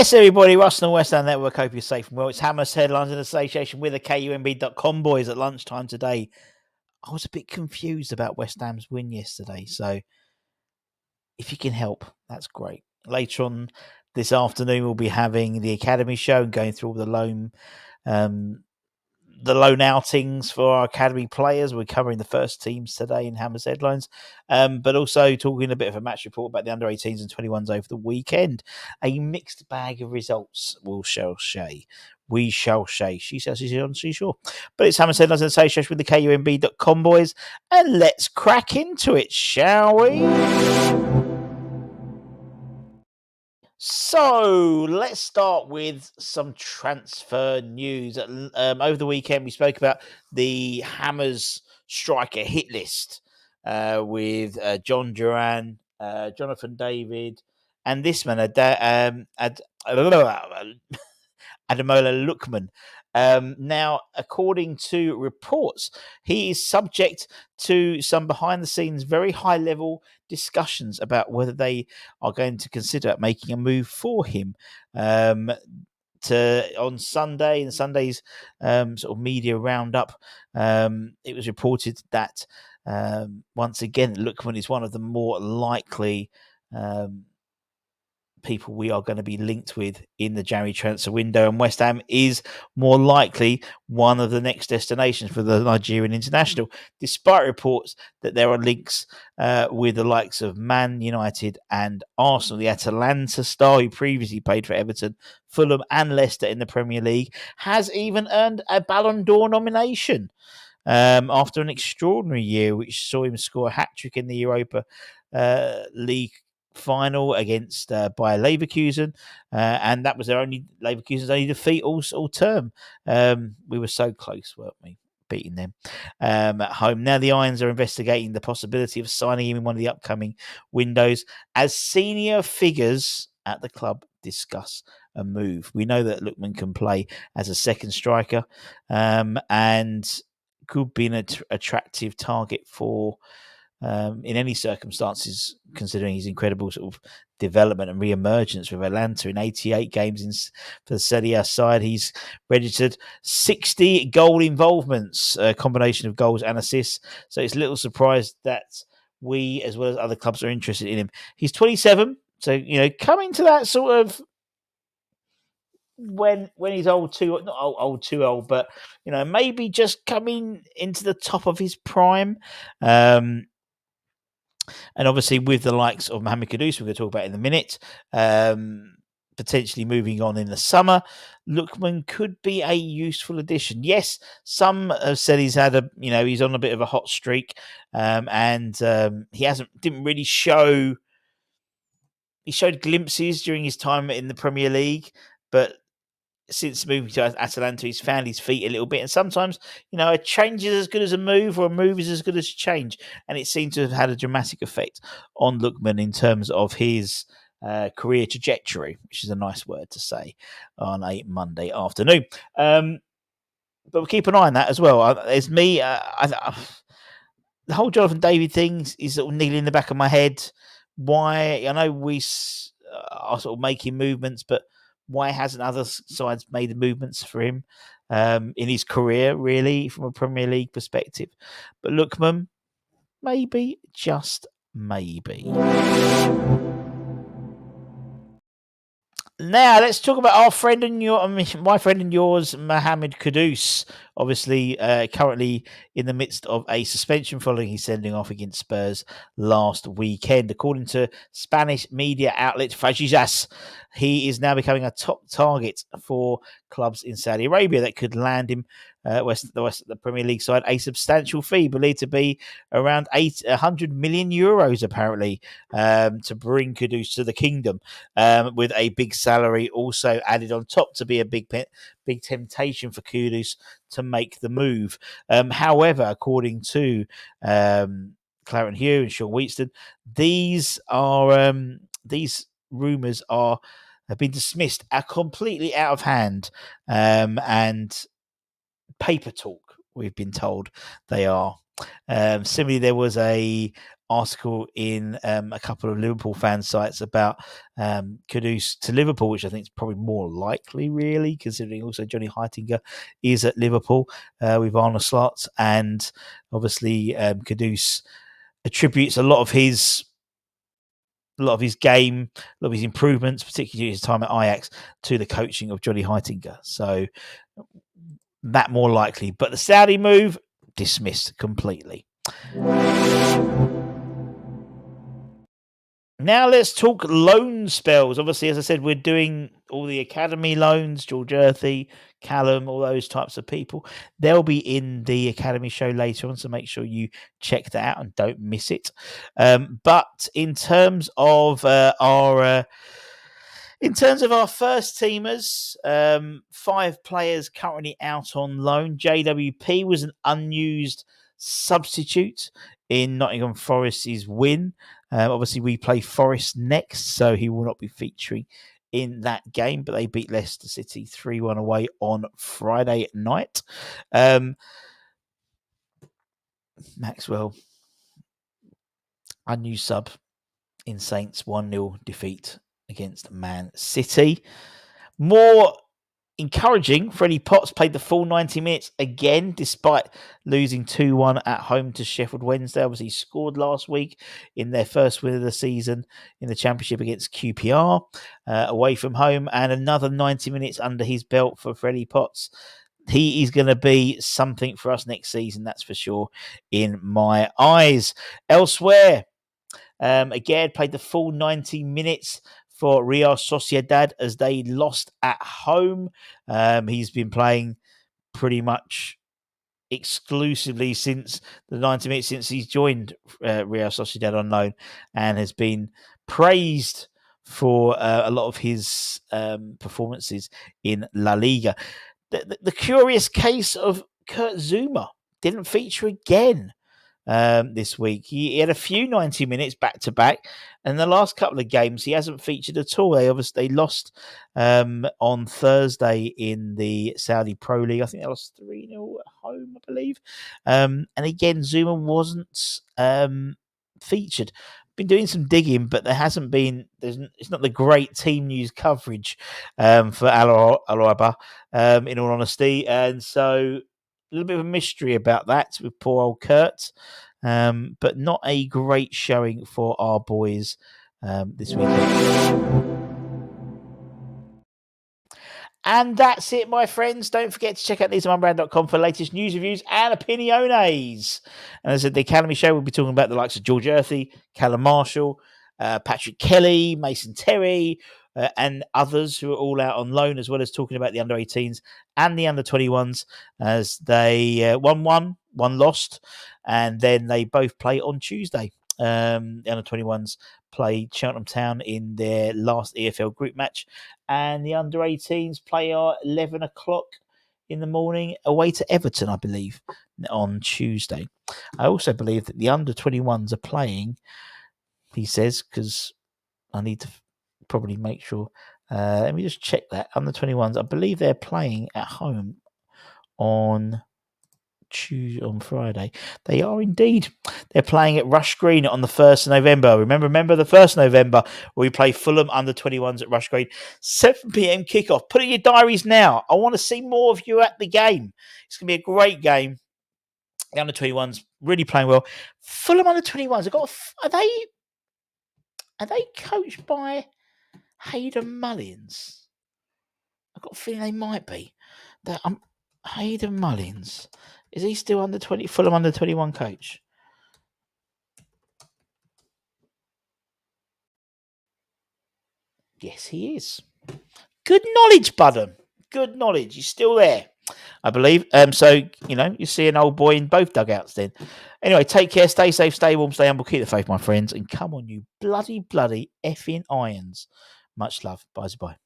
Yes, everybody, Russell and West Ham Network, hope you're safe and well. It's Hammers Headlines in association with the KUMB.com boys at lunchtime today. I was a bit confused about West Ham's win yesterday, so if you can help, that's great. Later on this afternoon, we'll be having the Academy show and going through all the loan outings for our academy players. We're covering the first teams today in Hammers Headlines, but also talking a bit of a match report about the under 18s and 21s over the weekend. A mixed bag of results, we shall say. She says she's on, she's sure. But it's Hammers Headlines in association with the KUMB.com boys, and let's crack into it, shall we? So let's start with some transfer news. Over the weekend, we spoke about the Hammers striker hit list with John Duran, Jonathan David, and this man, Ademola Lookman. Now, according to reports, he is subject to some behind-the-scenes, very high-level discussions about whether they are going to consider making a move for him. On Sunday, in Sunday's sort of media roundup, it was reported that once again, Lookman is one of the more likely people we are going to be linked with in the January transfer window, and West Ham is more likely one of the next destinations for the Nigerian international, despite reports that there are links with the likes of Man United and Arsenal. The Atalanta star, who previously played for Everton, Fulham and Leicester in the Premier League, has even earned a Ballon d'Or nomination after an extraordinary year which saw him score a hat-trick in the Europa League final against Bayer Leverkusen, and that was Leverkusen's only defeat all term. We were so close, weren't we, beating them at home. Now the Irons are investigating the possibility of signing him in one of the upcoming windows as senior figures at the club discuss a move. We know that Lookman can play as a second striker and could be an attractive target for in any circumstances, considering his incredible sort of development and re-emergence with Atlanta in 88 games for the Serie A side. He's registered 60 goal involvements, a combination of goals and assists. So it's little surprise that we, as well as other clubs, are interested in him. He's 27, so coming to that sort of when he's not too old, but maybe just coming into the top of his prime. And obviously, with the likes of Mohamed Kudus, we're going to talk about in a minute, potentially moving on in the summer, Lookman could be a useful addition. Yes, some have said he's had he's on a bit of a hot streak, and he didn't really show. He showed glimpses during his time in the Premier League, but since moving to Atalanta, he's found his feet a little bit. And sometimes, a change is as good as a move, or a move is as good as a change. And it seemed to have had a dramatic effect on Lookman in terms of his career trajectory, which is a nice word to say on a Monday afternoon. But we'll keep an eye on that as well. There's me. The whole Jonathan David thing is sort of kneeling in the back of my head. Why? I know we are sort of making movements, but why hasn't other sides made movements for him in his career, really, from a Premier League perspective? But Lookman, maybe, just maybe. Now, let's talk about my friend and yours, Mohamed Kudus. Obviously, currently in the midst of a suspension following his sending off against Spurs last weekend. According to Spanish media outlet Fajizas, he is now becoming a top target for clubs in Saudi Arabia that could land him, the West of the Premier League side, a substantial fee, believed to be around 100 million euros, apparently, to bring Kudus to the kingdom, with a big salary also added on top to be a big temptation for Kudus to make the move. However, according to Clarence Hugh and Sean Wheatston, these rumours have been dismissed, are completely out of hand, and paper talk, we've been told they are. Similarly, there was a article in a couple of Liverpool fan sites about Kudus to Liverpool, which I think is probably more likely, really, considering also Johnny Heitinga is at Liverpool with Arne Slot, and obviously Kudus attributes a lot of his game, a lot of his improvements, particularly his time at Ajax, to the coaching of Johnny Heitinga. So that more likely. But the Saudi move, dismissed completely. Now let's talk loan spells. Obviously, as I said, we're doing all the academy loans, George Earthy, Callum, all those types of people. They'll be in the academy show later on, so make sure you check that out and don't miss it. But in terms of our first teamers, 5 players currently out on loan. JWP was an unused substitute in Nottingham Forest's win. Obviously, we play Forest next, so he will not be featuring in that game, but they beat Leicester City 3-1 away on Friday night. Maxwell, unused sub in Saints 1-0 defeat against Man City. More encouraging, Freddie Potts played the full 90 minutes again, despite losing 2-1 at home to Sheffield Wednesday. Obviously, he scored last week in their first win of the season in the Championship against QPR away from home, and another 90 minutes under his belt for Freddie Potts. He is going to be something for us next season, that's for sure, in my eyes. Elsewhere, again, played the full 90 minutes for Real Sociedad as they lost at home. He's been playing pretty much exclusively since the 90 minutes since he's joined Real Sociedad on loan, and has been praised for a lot of his performances in La Liga. The curious case of Kurt Zuma didn't feature again this week. He had a few 90 minutes back to back, and the last couple of games he hasn't featured at all. They lost on Thursday in the Saudi Pro League. I think they lost 3-0 at home, I believe. And again, Zuma wasn't featured. Been doing some digging, but there hasn't been. It's not the great team news coverage for Aloaba, in all honesty, and so a little bit of a mystery about that with poor old Kurt, but not a great showing for our boys this weekend. And that's it, my friends. Don't forget to check out theseamonbrand.com for latest news, reviews, and opiniones. And as I said, the Academy Show, we'll be talking about the likes of George Earthy, Callum Marshall, Patrick Kelly, Mason Terry, and others who are all out on loan, as well as talking about the under-18s and the under-21s, as they won one lost, and then they both play on Tuesday. The under-21s play Cheltenham Town in their last EFL group match, and the under-18s play at 11 o'clock in the morning away to Everton, I believe, on Tuesday. I also believe that the under-21s are playing, he says, because I need to probably make sure. Let me just check that. Under-21s, I believe they're playing at home on Friday. They are indeed. They're playing at Rush Green on the 1st of November. Remember the 1st of November, where we play Fulham under-21s at Rush Green. 7 p.m. kickoff. Put it in your diaries now. I want to see more of you at the game. It's going to be a great game. The under-21s really playing well. Fulham under-21s, are they coached by Hayden Mullins? I've got a feeling they might be. Hayden Mullins. Is he still Fulham under-21 coach? Yes, he is. Good knowledge, Budden. Good knowledge. He's still there, I believe. So, you see an old boy in both dugouts then. Anyway, take care, stay safe, stay warm, stay humble, keep the faith, my friends, and come on, you bloody effing irons. Much love. Bye-bye.